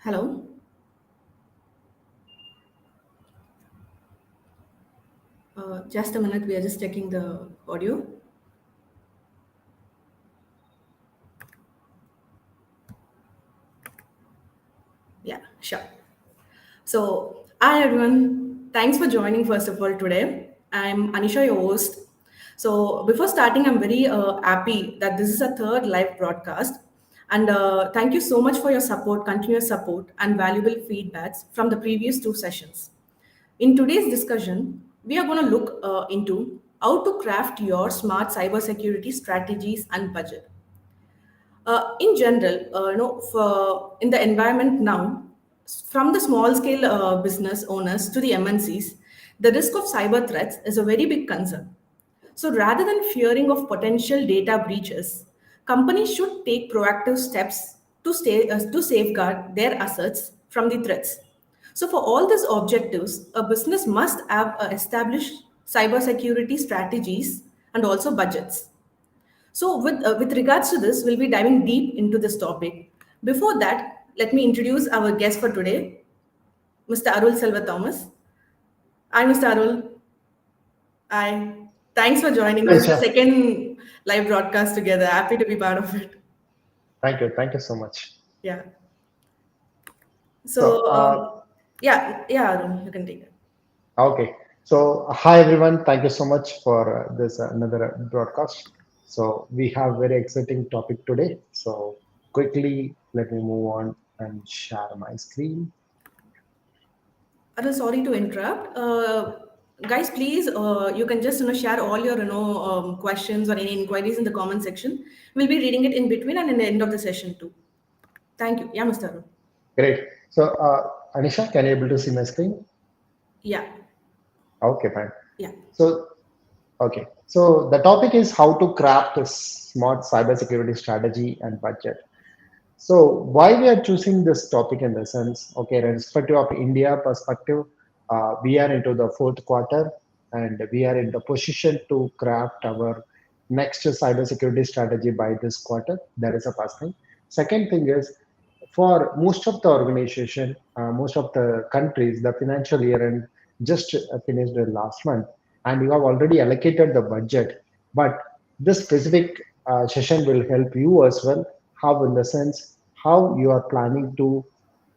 Hello. Just a minute. We are just checking the audio. Yeah, sure. So, hi everyone. Thanks for joining. First of all, today I'm Anisha, your host. So, before starting, I'm very happy that this is a third live broadcast, and thank you so much for your support, continuous support, and valuable feedbacks from the previous two sessions. In today's discussion, we are going to look into how to craft your smart cybersecurity strategies and budget. In general, for in the environment now, from the small scale business owners to the MNCs, the risk of cyber threats is a very big concern. So rather than fearing of potential data breaches, companies should take proactive steps to safeguard their assets from the threats. So for all these objectives, a business must have established cybersecurity strategies and also budgets. So, with regards to this, we'll be diving deep into this topic. Before that, let me introduce our guest for today, Mr. Arul Selva Thomas. Hi, Mr. Arul. Hi. Thanks for joining. Hi, This is the sir. second live broadcast together. Happy to be part of it. Thank you. Thank you so much. Yeah. So, So, yeah, Arul, you can take it. okay. So, hi everyone. Thank you so much for this another broadcast. So, we have very exciting topic today. So, quickly let me move on and share my screen. Arul, sorry to interrupt. Guys, please, you can just share all your questions or any inquiries in the comment section. We'll be reading it in between and in the end of the session too. Thank you. Yeah, Mr. Arun. Great. So, Anisha, can you able to see my screen? Yeah, Okay, fine. yeah. So, okay. So, the topic is how to craft a smart cybersecurity strategy and budget. So why we are choosing this topic in the sense, okay, irrespective of India perspective, we are into the fourth quarter and we are in the position to craft our next cybersecurity strategy by this quarter. That is the first thing. Second thing is for most of the organization, most of the countries, the financial year end just finished last month, and you have already allocated the budget. But this specific session will help you as well. How, in the sense, how you are planning to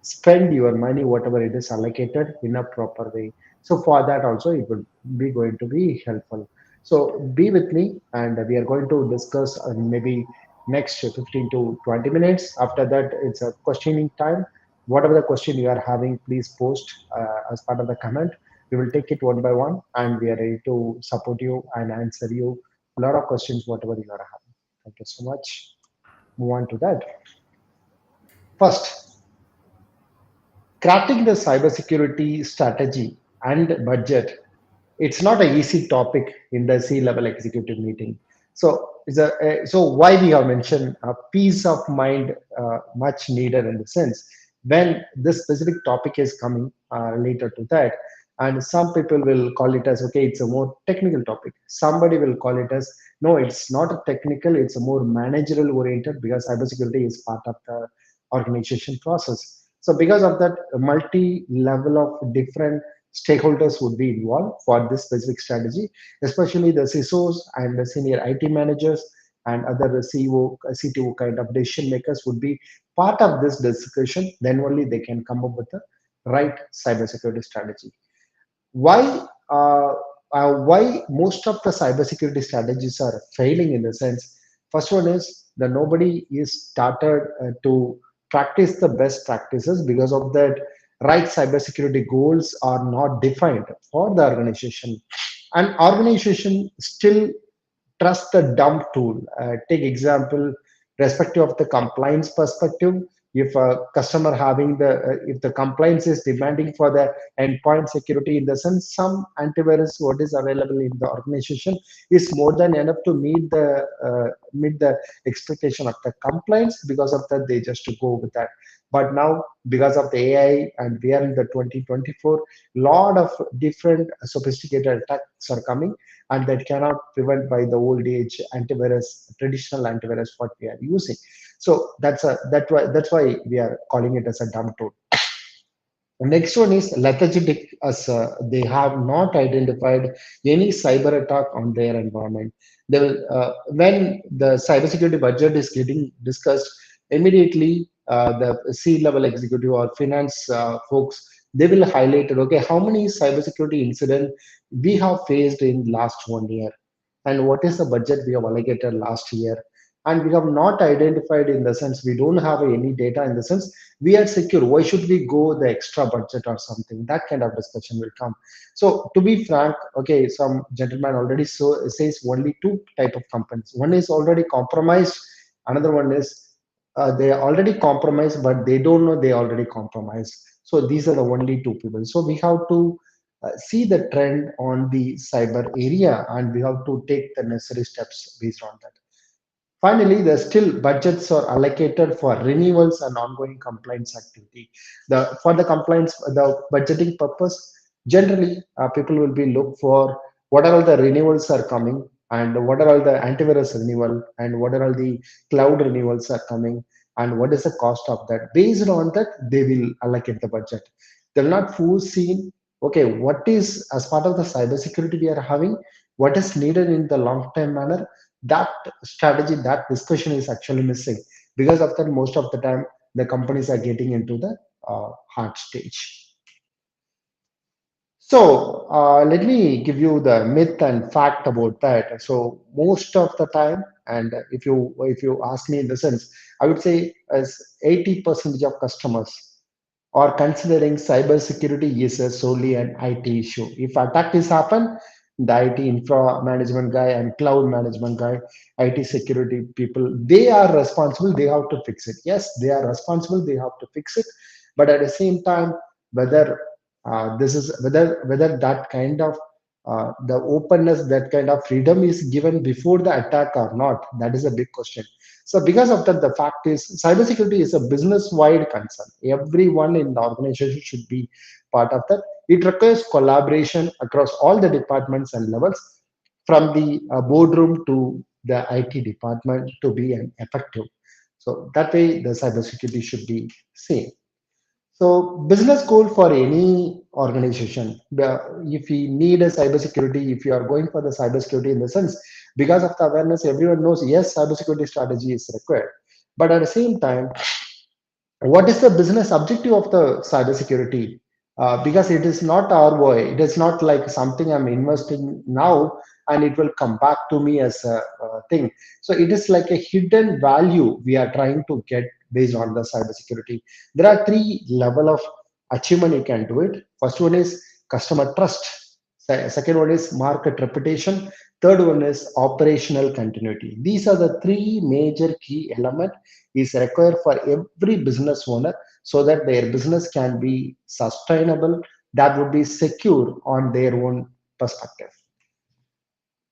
spend your money, whatever it is allocated, in a proper way. So for that also, it will be going to be helpful. So be with me, and we are going to discuss maybe next 15 to 20 minutes. After that, it's a questioning time. Whatever the question you are having, please post as part of the comment. We will take it one by one, and we are ready to support you and answer you a lot of questions, whatever you are having. Thank you so much. Move on to that. First, crafting the cybersecurity strategy and budget, it's not an easy topic in the C-level executive meeting. So, so why we have mentioned a peace of mind much needed in the sense when this specific topic is coming later to that, and some people will call it as okay, it's a more technical topic. Somebody will call it as no, it's not a technical, it's a more managerial oriented because cybersecurity is part of the organization process. So because of that, a multi-level of different stakeholders would be involved for this specific strategy, especially the CISOs and the senior IT managers and other CEO, CTO kind of decision makers would be part of this discussion. Then only they can come up with the right cybersecurity strategy. Why? Why most of the cybersecurity strategies are failing in the sense? First one is that nobody is started to practice the best practices because of that right cybersecurity goals are not defined for the organization. An organization still trust the dump tool. Take example, respective of the compliance perspective. If a customer having if the compliance is demanding for the endpoint security in the sense, some antivirus what is available in the organization is more than enough to meet the expectation of the compliance. Because of that, they just go with that. But now, because of the AI, and we are in the 2024, lot of different sophisticated attacks are coming, and that cannot prevent by the old age antivirus, traditional antivirus what we are using. So that's why we are calling it as a dumb tool. The next one is lethargic, as they have not identified any cyber attack on their environment. They will, when the cybersecurity budget is getting discussed, immediately the C-level executive or finance folks, they will highlight it. Okay, how many cybersecurity incident we have faced in last 1 year, and what is the budget we have allocated last year, and we have not identified, in the sense we don't have any data, in the sense we are secure, why should we go the extra budget or something, that kind of discussion will come. So to be frank, okay, some gentleman already says only two type of companies. One is already compromised, another one is they are already compromised but they don't know they already compromised. So these are the only two people. So we have to see the trend on the cyber area, and we have to take the necessary steps based on that. Finally, the still budgets are allocated for renewals and ongoing compliance activity. For the compliance, the budgeting purpose, generally people will be look for what are all the renewals are coming, and what are all the antivirus renewal, and what are all the cloud renewals are coming, and what is the cost of that. Based on that, they will allocate the budget. They'll not foresee, okay, what is as part of the cybersecurity we are having, what is needed in the long term manner. That strategy, that discussion is actually missing. Because of that, most of the time the companies are getting into the hard stage. So let me give you the myth and fact about that. So most of the time, and if you ask me, in the sense, I would say as 80% of customers or considering cybersecurity is a solely an IT issue. If attack is happen, the IT infra management guy and cloud management guy, IT security people, they are responsible. They have to fix it. Yes, they are responsible. They have to fix it. But at the same time, whether this is whether that kind of the openness, that kind of freedom is given before the attack or not, that is a big question. So because of that, the fact is cybersecurity is a business-wide concern. Everyone in the organization should be part of that. It requires collaboration across all the departments and levels, from the boardroom to the IT department, to be an effective. So that way, the cybersecurity should be seen. So business goal for any organization, if you need a cybersecurity, if you are going for the cybersecurity, in the sense, because of the awareness, everyone knows, yes, cybersecurity strategy is required. But at the same time, what is the business objective of the cybersecurity? Because it is not ROI. It is not like something I'm investing now and it will come back to me as a thing. So it is like a hidden value we are trying to get based on the cybersecurity. There are three level of achievement you can do it. First one is customer trust. Second one is market reputation. Third one is operational continuity. These are the three major key elements is required for every business owner, so that their business can be sustainable, that would be secure on their own perspective.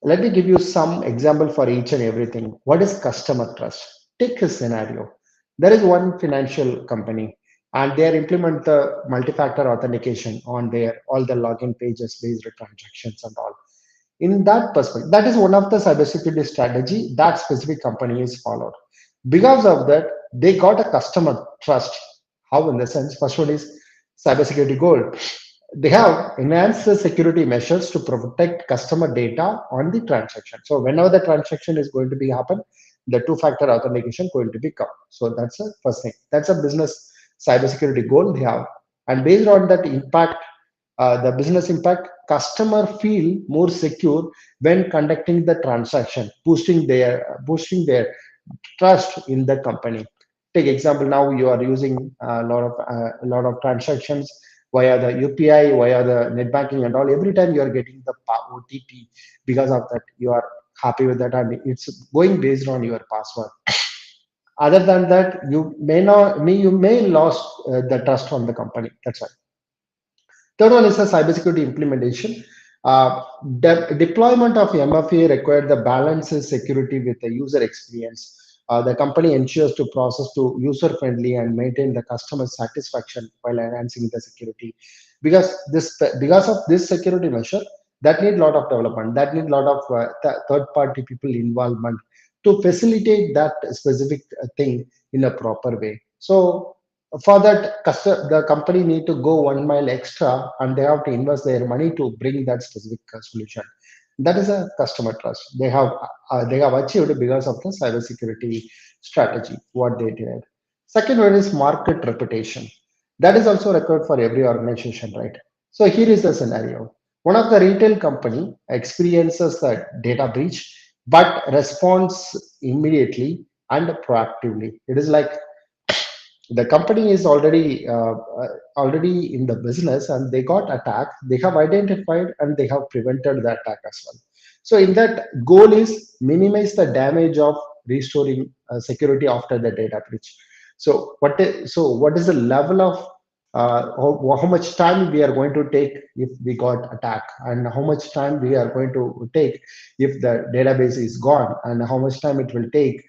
Let me give you some example for each and everything. What is customer trust? Take a scenario. There is one financial company and they are implement the multi-factor authentication on their all the login pages, based transactions and all. In that perspective, that is one of the cybersecurity strategy that specific company is followed. Because of that, they got a customer trust. How, in the sense, first one is cybersecurity goal. They have enhanced the security measures to protect customer data on the transaction. So whenever the transaction is going to be happen, the two-factor authentication going to be come. So that's the first thing. That's a business cybersecurity goal they have. And based on that impact, the business impact, customer feel more secure when conducting the transaction, boosting their trust in the company. Take example, now you are using a lot of transactions via the UPI, via the net banking and all. Every time you are getting the OTP, because of that you are happy with that, and it's going based on your password. Other than that, you may lost the trust on the company. That's why. Third one is a cybersecurity implementation. Deployment of MFA required the balance security with the user experience. The company ensures to process to user friendly and maintain the customer satisfaction while enhancing the security. Because of this security measure, that need lot of development, that need lot of third party people involvement to facilitate that specific thing in a proper way. So for that, the company need to go 1 mile extra, and they have to invest their money to bring that specific solution. That is a customer trust they have achieved because of the cybersecurity strategy what they did. Second one is market reputation. That is also required for every organization, right? So here is the scenario. One of the retail company experiences a data breach, but responds immediately and proactively. It is like the company is already in the business and they got attacked. They have identified and they have prevented the attack as well. So in that, goal is minimize the damage of restoring security after the data breach. So what is the level of how much time we are going to take if we got attacked, and how much time we are going to take if the database is gone, and how much time it will take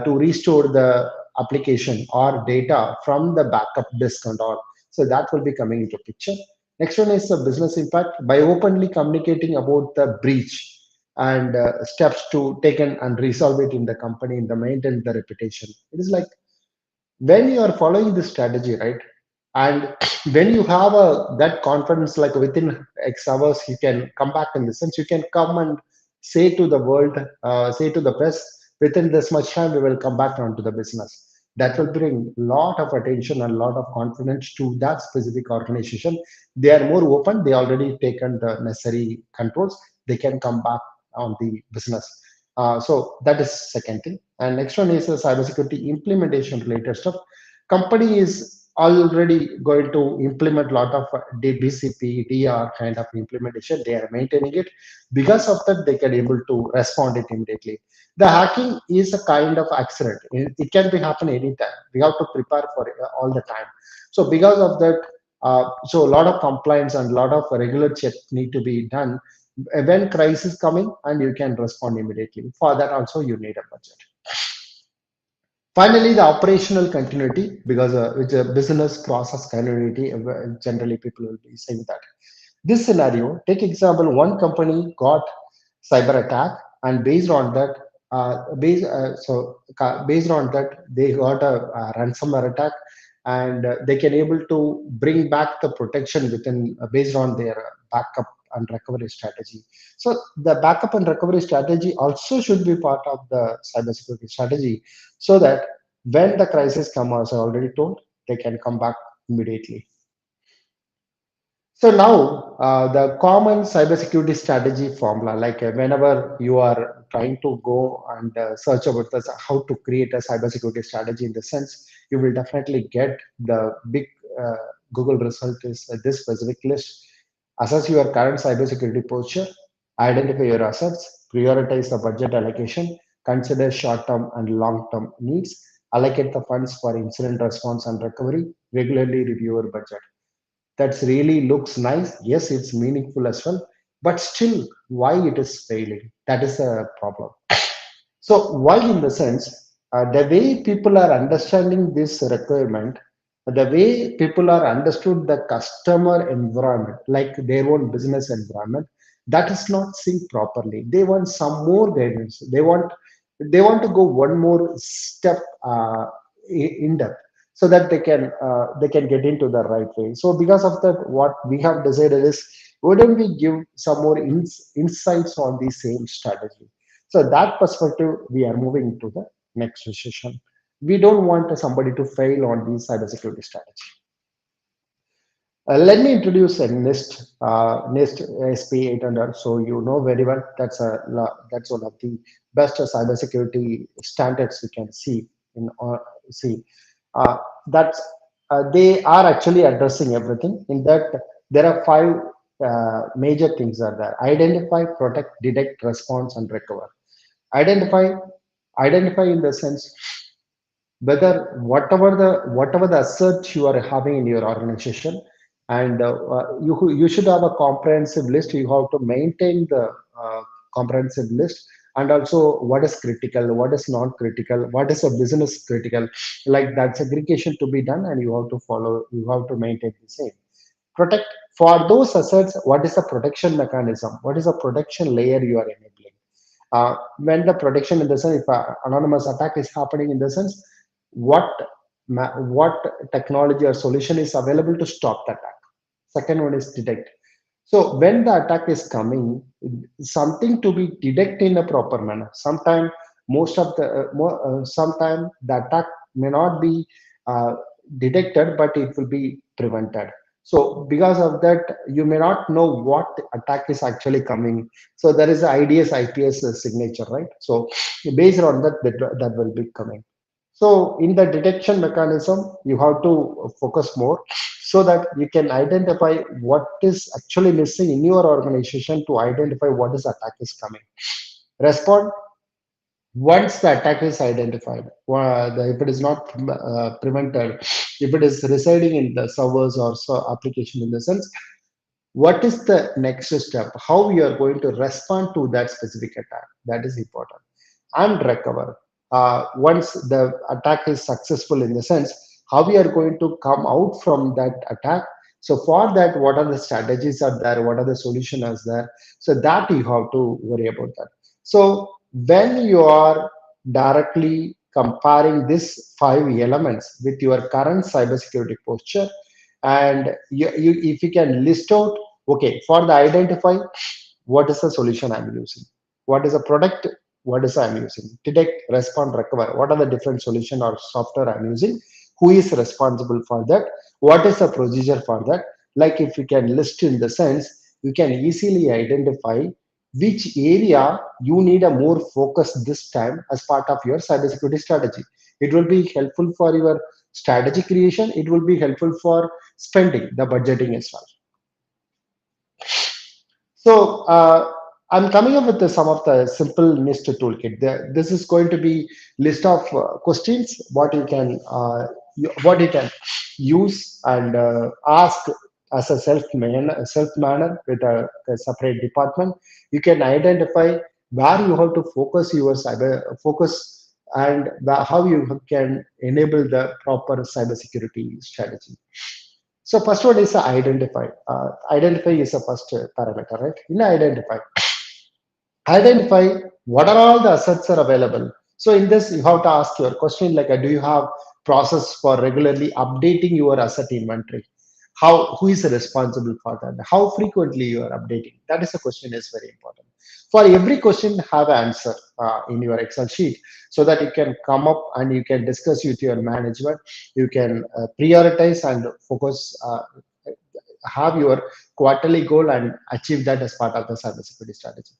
to restore the application or data from the backup disk and all. So that will be coming into picture. Next one is the business impact. By openly communicating about the breach and steps to taken and resolve it in the company in the maintain the reputation. It is like when you are following this strategy, right? And when you have a that confidence, like within X hours, you can come back in the sense you can come and say to the world, say to the press, within this much time we will come back onto the business. That will bring a lot of attention and a lot of confidence to that specific organization. They are more open. They already taken the necessary controls. They can come back on the business. So that is second thing. And next one is the cybersecurity implementation related stuff. Company is already going to implement a lot of BCP, DR kind of implementation. They are maintaining it. Because of that, they can able to respond it immediately. The hacking is a kind of accident. It can be happen anytime. We have to prepare for it all the time. So because of that, so a lot of compliance and a lot of regular checks need to be done when crisis coming, and you can respond immediately. For that also you need a budget. Finally, the operational continuity, because it's a business process continuity, generally people will be saying that. This scenario, take example, one company got cyber attack, and based on that, based on that, they got a ransomware attack, and they can able to bring back the protection within based on their backup and recovery strategy. So the backup and recovery strategy also should be part of the cybersecurity strategy, so that when the crisis comes, as I already told, they can come back immediately. So now the common cybersecurity strategy formula, like whenever you are trying to go and search about this, how to create a cybersecurity strategy, in the sense you will definitely get the big uh, Google result is this specific list. Assess your current cybersecurity posture, identify your assets, prioritize the budget allocation, consider short-term and long-term needs, allocate the funds for incident response and recovery, regularly review your budget. That's really looks nice. Yes, it's meaningful as well, but still, why it is failing? That is a problem. So why, in the sense, the way people are understanding this requirement, the way people are understood the customer environment, like their own business environment, that is not synced properly. They want some more guidance. They want to go one more step in depth, so that they can get into the right way. So because of that, what we have decided is, wouldn't we give some more insights on the same strategy? So that perspective, we are moving to the next session. We don't want somebody to fail on the cybersecurity strategy. Let me introduce a NIST SP 800. So you know very well that's one of the best cybersecurity standards we can see in see. Uh, that's They are actually addressing everything. In that, there are five major things are there: identify, protect, detect, response, and recover. Identify, identify in the sense whether whatever the assets you are having in your organization, and you should have a comprehensive list. You have to maintain the comprehensive list, and also what is critical, what is not critical, what is a business critical. Like that segregation to be done, and you have to follow, you have to maintain the same. Protect for those assets. What is the protection mechanism? What is the protection layer you are enabling? When the protection in the sense, if an anonymous attack is happening in the sense, what what technology or solution is available to stop the attack? Second one is detect. So when the attack is coming, something to be detected in a proper manner. Sometimes most of the sometime the attack may not be uh, detected, but it will be prevented. So because of that, you may not know what attack is actually coming. So there is a IDS IPS signature, right? So based on that, that will be coming. So in the detection mechanism, you have to focus more so that you can identify what is actually missing in your organization to identify what is attack is coming. Respond once the attack is identified. If it is not prevented, if it is residing in the servers or application in the sense, what is the next step? How you are going to respond to that specific attack? That is important. And recover. Once the attack is successful in the sense, how we are going to come out from that attack. So for that, what are the strategies are there? What are the solutions are there? So that you have to worry about that. So when you are directly comparing these five elements with your current cybersecurity posture, and if you can list out, okay, for the identify, what is the solution I'm using, what is the product, what is I'm using, detect, respond, recover, what are the different solution or software I'm using, who is responsible for that, what is the procedure for that. Like if you can list in the sense, you can easily identify which area you need a more focus this time as part of your cybersecurity strategy. It will be helpful for your strategy creation, it will be helpful for spending the budgeting as well. So I'm coming up with some of the simple NIST toolkit. This is going to be list of questions what you can use and ask as a self manner with a separate department. You can identify where you have to focus your cyber focus, and how you can enable the proper cybersecurity strategy. So first one is identify. Identify is the first parameter, right? In identify what are all the assets are available. So in this, you have to ask your question like, do you have process for regularly updating your asset inventory? Who is responsible for that? How frequently you are updating? That is a question is very important. For every question, have an answer in your Excel sheet so that you can come up and you can discuss with your management. You can prioritize and focus. Have your quarterly goal and achieve that as part of the cybersecurity strategy.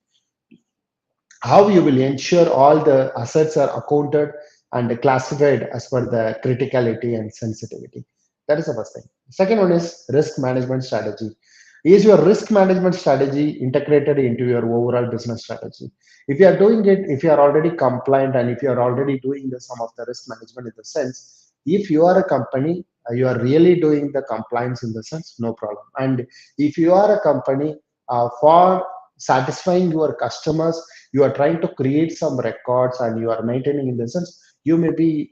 How you will ensure all the assets are accounted and classified as per the criticality and sensitivity. That is the first thing. Second one is risk management strategy. Is your risk management strategy integrated into your overall business strategy? If you are doing it, if you are already compliant, and if you are already doing some of the risk management in the sense, if you are a company, you are really doing the compliance in the sense, no problem. And if you are a company, for satisfying your customers, you are trying to create some records and you are maintaining in the sense, you may be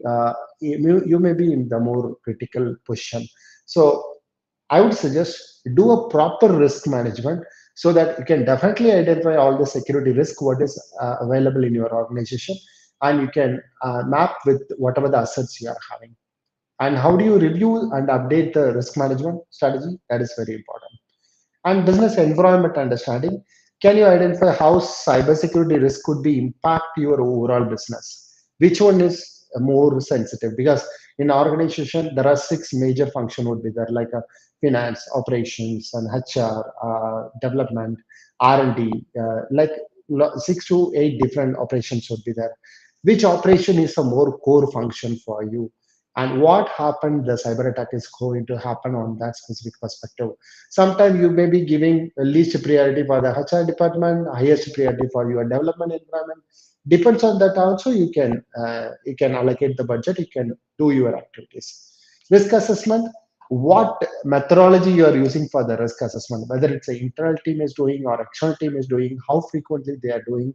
you may be in the more critical position. So I would suggest do a proper risk management so that you can definitely identify all the security risk what is available in your organization, and you can map with whatever the assets you are having. And how do you review and update the risk management strategy? That is very important. And business environment understanding. Can you identify how cybersecurity risk could be impact your overall business? Which one is more sensitive? Because in organization there are six major function would be there, like finance, operations, and HR, development, R&D, like 6 to 8 different operations would be there. Which operation is a more core function for you? And what happened, the cyber attack is going to happen on that specific perspective. Sometimes you may be giving the least priority for the HR department, highest priority for your development environment. Depends on that also. You can allocate the budget. You can do your activities. Risk assessment. What methodology you are using for the risk assessment? Whether it's an internal team is doing or external team is doing, how frequently they are doing,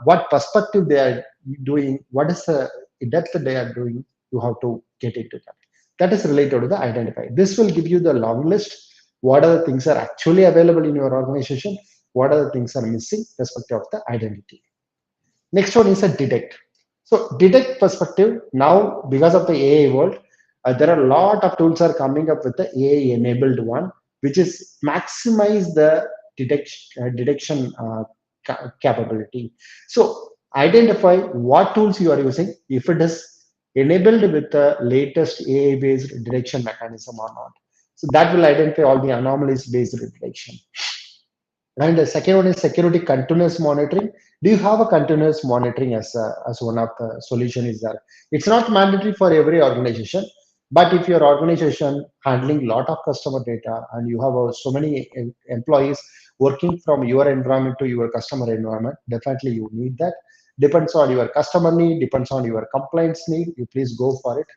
what perspective they are doing, what is the depth they are doing, you have to get into that. That is related to the identify. This will give you the long list. What are the things are actually available in your organization? What are the things are missing, respective of the identity. Next one is a detect. So detect perspective now, because of the AI world, there are a lot of tools are coming up with the AI enabled one, which is maximize the detection capability. So identify what tools you are using, if it is enabled with the latest AI based detection mechanism or not. So that will identify all the anomalies based detection. And the second one is security continuous monitoring. Do you have a continuous monitoring as one of the solution is there? It's not mandatory for every organization, but if your organization handling lot of customer data and you have so many employees working from your environment to your customer environment, definitely you need that. Depends on your customer need, depends on your compliance need. You please go for it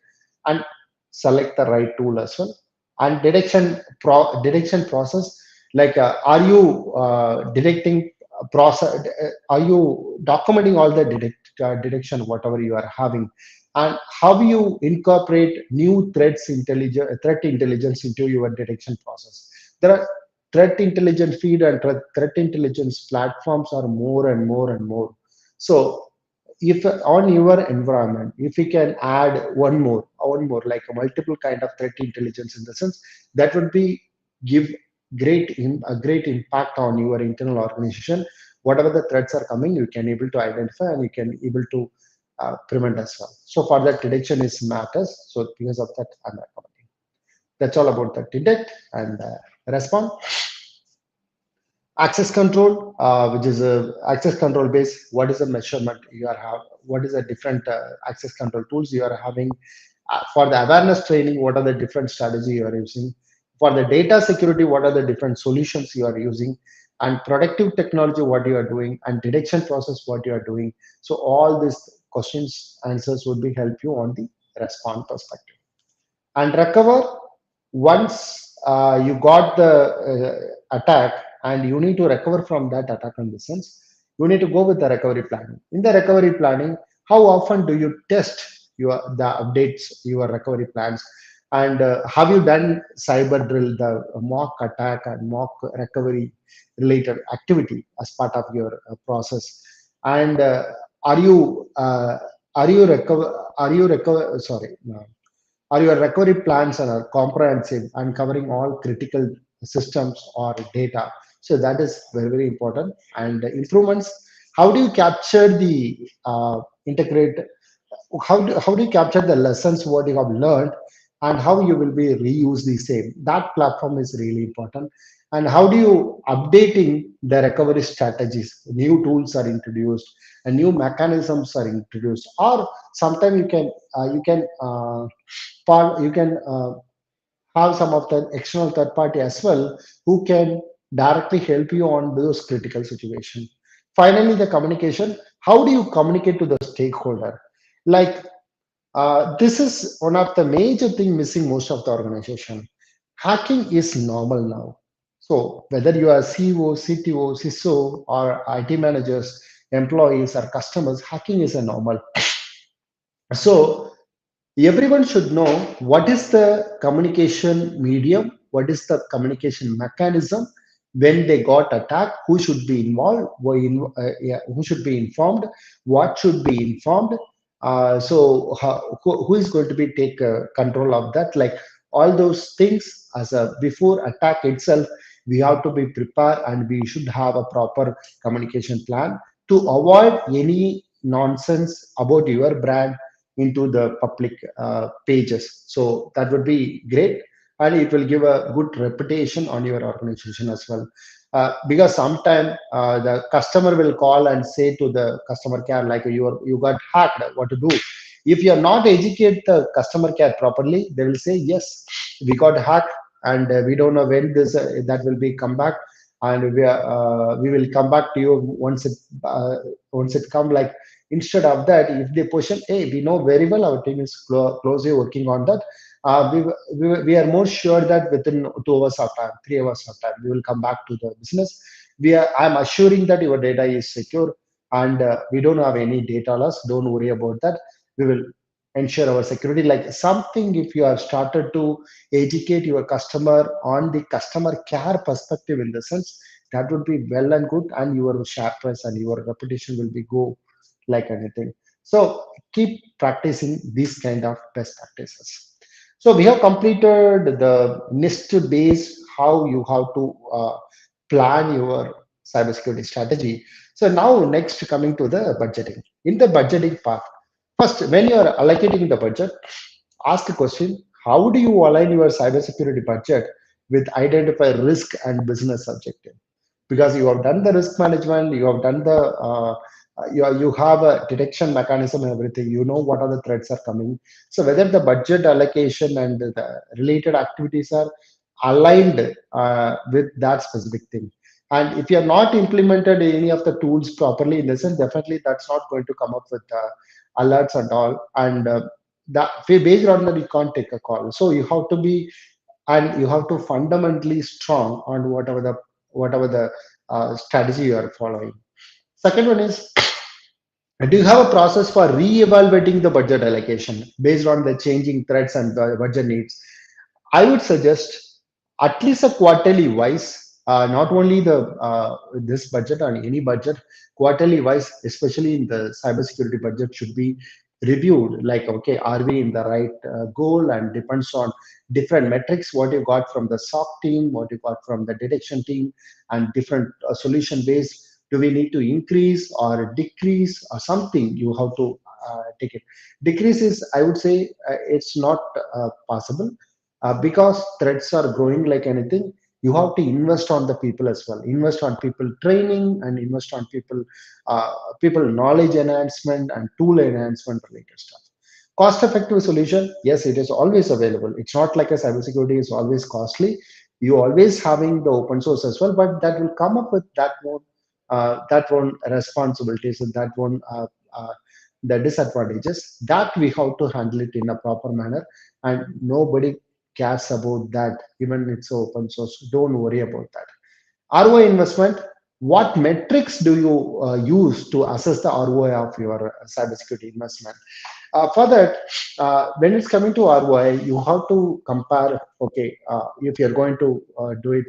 and select the right tool as well. And detection process, like are you detecting process, are you documenting all the detection whatever you are having, and how you incorporate new threat intelligence into your detection process. There are threat intelligence feed and threat intelligence platforms are more and more and more. So if on your environment, if we can add one more like a multiple kind of threat intelligence, in the sense that would be give a great impact on your internal organization. Whatever the threats are coming, you can able to identify and you can able to prevent as well. So for that, detection is matters. So because of that, I'm recommending. That's all about the detect and respond. Access control, which is a access control base. What is the measurement you are have? What is the different access control tools you are having? For the awareness training, what are the different strategy you are using? For the data security, what are the different solutions you are using? And productive technology, what you are doing, and detection process, what you are doing. So all these questions answers would be help you on the response perspective. And recover, once you got the attack and you need to recover from that attack conditions, you need to go with the recovery planning. In the recovery planning, how often do you test the updates your recovery plans, and have you done cyber drill, the mock attack and mock recovery related activity as part of your process? And are you recover sorry no, are your recovery plans are comprehensive and covering all critical systems or data? So that is very, very important. And improvements, how do you capture the integrate, how do you capture the lessons what you have learned, and how you will be reuse the same? That platform is really important. And how do you updating the recovery strategies? New tools are introduced and new mechanisms are introduced, or sometimes you can have some of the external third party as well who can directly help you on those critical situations. Finally, the communication. How do you communicate to the stakeholder? Like this is one of the major thing missing most of the organization. Hacking is normal now. So whether you are CEO, CTO, CISO, or IT managers, employees, or customers, hacking is a normal. So everyone should know what is the communication medium, what is the communication mechanism when they got attacked, who should be involved, yeah, who should be informed, what should be informed. So who is going to be take control of that? Like all those things as a before attack itself, we have to be prepared and we should have a proper communication plan to avoid any nonsense about your brand into the public pages. So that would be great, and it will give a good reputation on your organization as well. Because sometime the customer will call and say to the customer care, like you got hacked, what to do? If you are not educate the customer care properly, they will say yes, we got hacked, and we don't know when this that will be come back, and we will come back to you once it come. Like instead of that, if they position, hey, we know very well our team is closely working on that. We are more sure that within 2 hours of time, 3 hours of time, we will come back to the business. I'm assuring that your data is secure. and we don't have any data loss. Don't worry about that. We will ensure our security. Like something, if you have started to educate your customer on the customer care perspective, in the sense, that would be well and good, and your share price and your reputation will be go like anything. So keep practicing these kind of best practices. So we have completed the NIST base, how you have to plan your cybersecurity strategy. So now next coming to the budgeting. In the budgeting part, first when you are allocating the budget, ask a question: how do you align your cybersecurity budget with identify risk and business objective? Because you have done the risk management, you have done the you have a detection mechanism and everything. You know what are the threats are coming. So whether the budget allocation and the related activities are aligned with that specific thing. And if you are not implemented any of the tools properly, in the sense, definitely that's not going to come up with alerts and all. And that based on that, you can't take a call. So you have to be, and you have to fundamentally strong on whatever the strategy you are following. Second one is, do you have a process for re-evaluating the budget allocation based on the changing threats and the budget needs? I would suggest at least a quarterly wise, not only the this budget or any budget, quarterly wise, especially in the cybersecurity budget, should be reviewed. Like, okay, are we in the right goal? And depends on different metrics, what you got from the SOC team, what you got from the detection team, and different solution based. Do we need to increase or decrease or something? You have to take it. Decrease is, I would say, it's not possible because threats are growing like anything. You have to invest on the people as well, invest on people training, and invest on people knowledge enhancement and tool enhancement related stuff. Cost effective solution, yes, it is always available. It's not like a cybersecurity is always costly. You always having the open source as well, but that will come up with that one responsibilities, and that one the disadvantages, that we have to handle it in a proper manner. And nobody cares about that, even it's open source. Don't worry about that. ROI investment, what metrics do you use to assess the ROI of your cybersecurity investment? For that, when it's coming to ROI, you have to compare. Okay, if you're going to do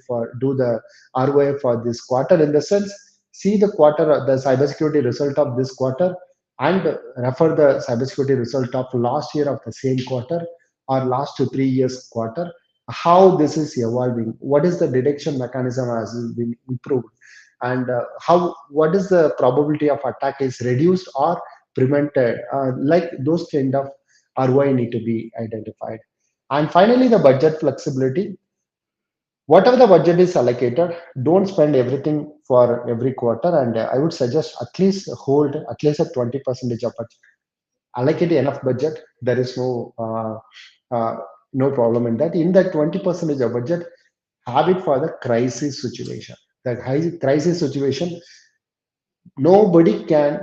the ROI for this quarter, in the sense, see the quarter, the cybersecurity result of this quarter, and refer the cybersecurity result of last year of the same quarter, or last 2 3 years quarter. How this is evolving? What is the detection mechanism has been improved? And how, what is the probability of attack is reduced or prevented? Like those kind of ROI need to be identified. And finally, the budget flexibility. Whatever the budget is allocated, don't spend everything for every quarter. And I would suggest at least hold at least a 20% of budget. Allocate enough budget. There is no problem in that. In that 20% of budget, have it for the crisis situation. The high crisis situation, nobody can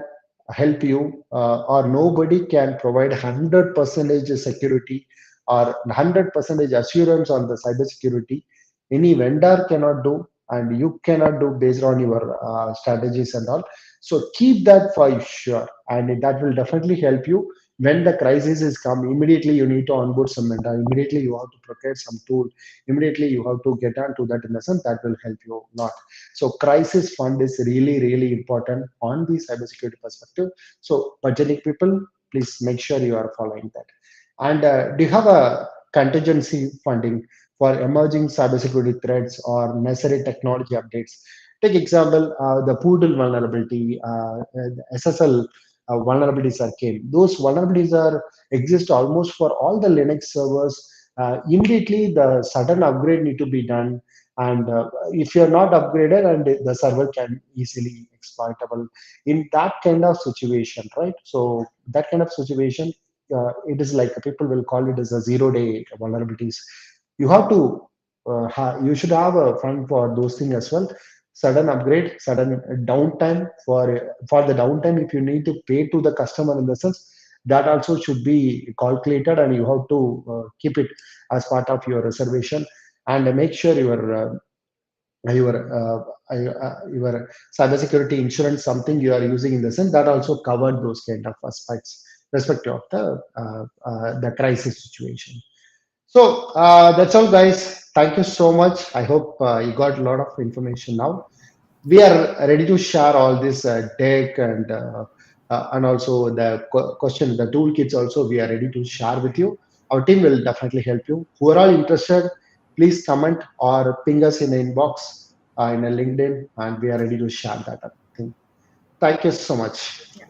help you, or nobody can provide 100% security or 100% assurance on the cybersecurity. Any vendor cannot do, and you cannot do based on your strategies and all. So keep that for sure, and that will definitely help you. When the crisis is come, immediately you need to onboard some vendor, immediately you have to procure some tool, immediately you have to get onto that. In a sense, that will help you a lot. So crisis fund is really, really important on the cybersecurity perspective. So budgeting people, please make sure you are following that. And do you have a contingency funding for emerging cybersecurity threats or necessary technology updates? Take example, the Poodle vulnerability, SSL vulnerabilities are came. Those vulnerabilities are exist almost for all the Linux servers. Immediately, the sudden upgrade need to be done, and if you're not upgraded, and the server can easily exploitable in that kind of situation, right? So that kind of situation, it is like people will call it as a 0 day vulnerabilities. You have to you should have a fund for those things as well. Sudden upgrade, sudden downtime, for the downtime, if you need to pay to the customer, in the sense, that also should be calculated, and you have to keep it as part of your reservation. And make sure your your cybersecurity insurance, something you are using in the sense that also covered those kind of aspects respective of the crisis situation. So that's all, guys. Thank you so much. I hope you got a lot of information now. We are ready to share all this deck and also the question, the toolkits also we are ready to share with you. Our team will definitely help you. Who are all interested, please comment or ping us in the inbox in a LinkedIn, and we are ready to share that thing. Thank you so much. Yeah.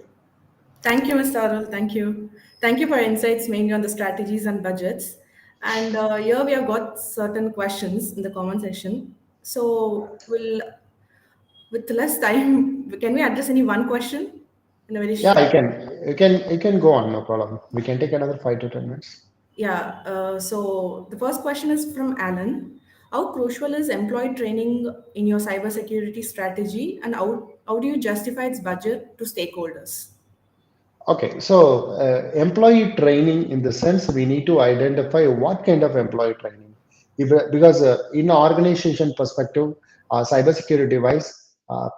Thank you, Mr. Arul. Thank you. Thank you for your insights mainly on the strategies and budgets. And here we have got certain questions in the comment section. So we'll, with less time, can we address any one question in a very Yeah, I short? can. You can go on, no problem. We can take another 5 to 10 minutes. Yeah. So the first question is from Alan. How crucial is employee training in your cybersecurity strategy, and how do you justify its budget to stakeholders? Okay, so employee training in the sense we need to identify what kind of employee training. If, because in organization perspective, cybersecurity wise,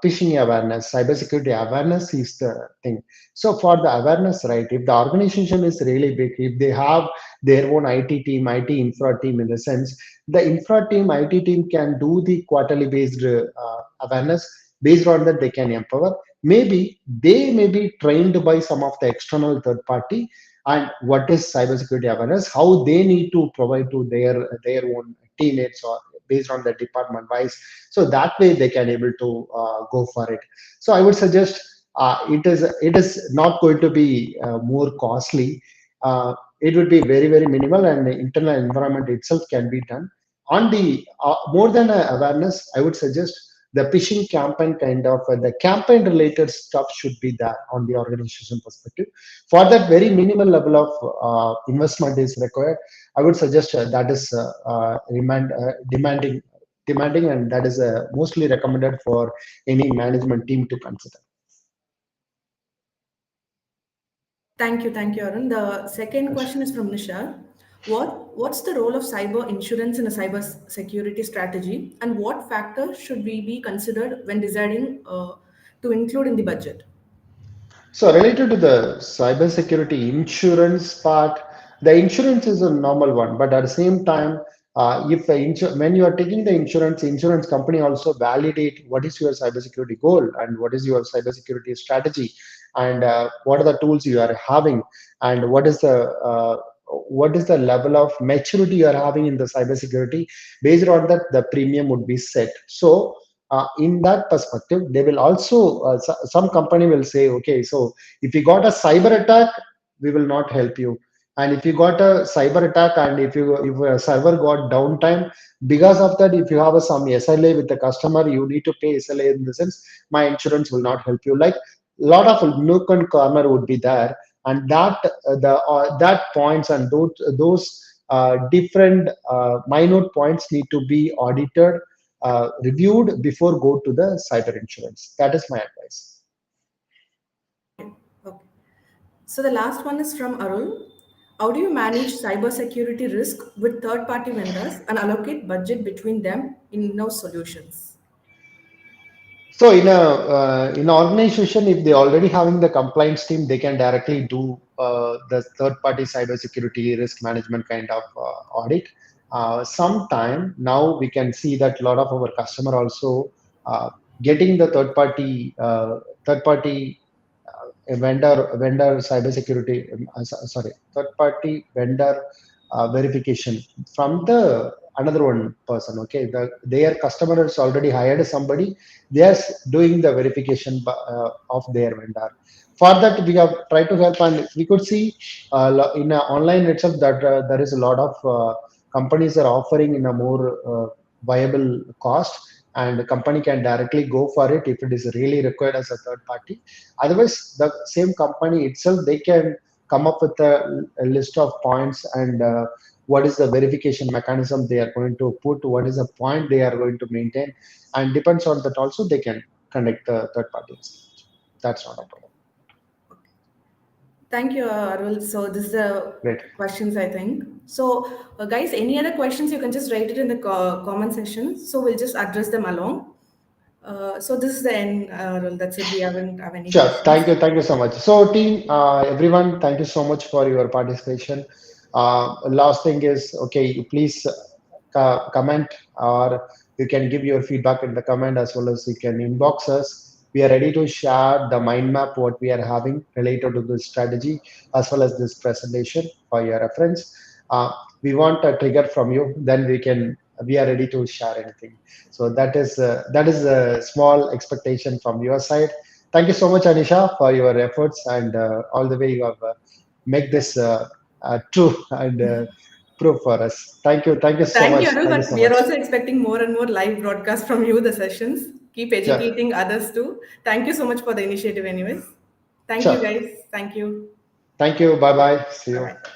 phishing awareness, cybersecurity awareness is the thing. So for the awareness, right, if the organization is really big, if they have their own IT team, IT infra team in the sense, the infra team, IT team can do the quarterly based awareness. Based on that, they can empower. Maybe they may be trained by some of the external third party, and what is cybersecurity awareness, how they need to provide to their own teammates or based on the department wise, so that way they can able to go for it. So I would suggest it is not going to be more costly. It would be very very minimal, and the internal environment itself can be done on the more than awareness. I would suggest the phishing campaign kind of the campaign related stuff should be there on the organization perspective. For that very minimal level of investment is required, I would suggest that is demanding, and that is mostly recommended for any management team to consider. Thank you, Arun. The second question is from Nisha. What's the role of cyber insurance in a cyber security strategy, and what factors should we be considered when deciding to include in the budget? So related to the cybersecurity insurance part, the insurance is a normal one, but at the same time, if when you are taking the insurance company also validate what is your cybersecurity goal and what is your cybersecurity strategy, and what are the tools you are having, and what is the level of maturity you are having in the cybersecurity. Based on that, the premium would be set. So in that perspective, they will also some company will say, okay, so if you got a cyber attack, we will not help you. And if you got a cyber attack, and if a server got downtime, because of that, if you have some SLA with the customer, you need to pay SLA in the sense my insurance will not help you. Like lot of nook and corner would be there, and that points and those different minute points need to be audited, reviewed before go to the cyber insurance. That is my advice. Okay. Okay. So the last one is from Arul. How do you manage cybersecurity risk with third-party vendors and allocate budget between them in in-house solutions? So in an organization, if they already having the compliance team, they can directly do the third party cybersecurity risk management kind of audit. Sometime now we can see that a lot of our customer also getting the third party a vendor cybersecurity sorry, third party vendor verification from the another one person. Okay, their customer has already hired somebody, they are doing the verification of their vendor. For that we have tried to help, and we could see in online itself that there is a lot of companies are offering in a more viable cost, and the company can directly go for it if it is really required as a third party. Otherwise, the same company itself, they can come up with a list of points, and what is the verification mechanism they are going to put, what is the point they are going to maintain, and depends on that also they can connect the third party installation. That's not a problem. Thank you, Arul. So this is the Great. questions I think. So guys, any other questions you can just write it in the comment section. So we'll just address them along. So this is the end, Arul. That's it. We haven't have any Sure. questions. Thank you so much. So, team, everyone, thank you so much for your participation. Last thing is, okay, please comment, or you can give your feedback in the comment, as well as you can inbox us. We are ready to share the mind map what we are having related to this strategy, as well as this presentation for your reference. Uh, we want a trigger from you, then we are ready to share anything. So that is a small expectation from your side. Thank you so much, Anisha, for your efforts and all the way you have make this true and proof for us. Thank you so Thank much. you, Arul. Thank you But so we are much. also expecting more and more live broadcasts from you, the sessions. Keep Sure, educating others too. Thank you so much for the initiative, anyways. Thank you, sure. guys. Thank you. Thank you. Bye bye. See Bye you. bye.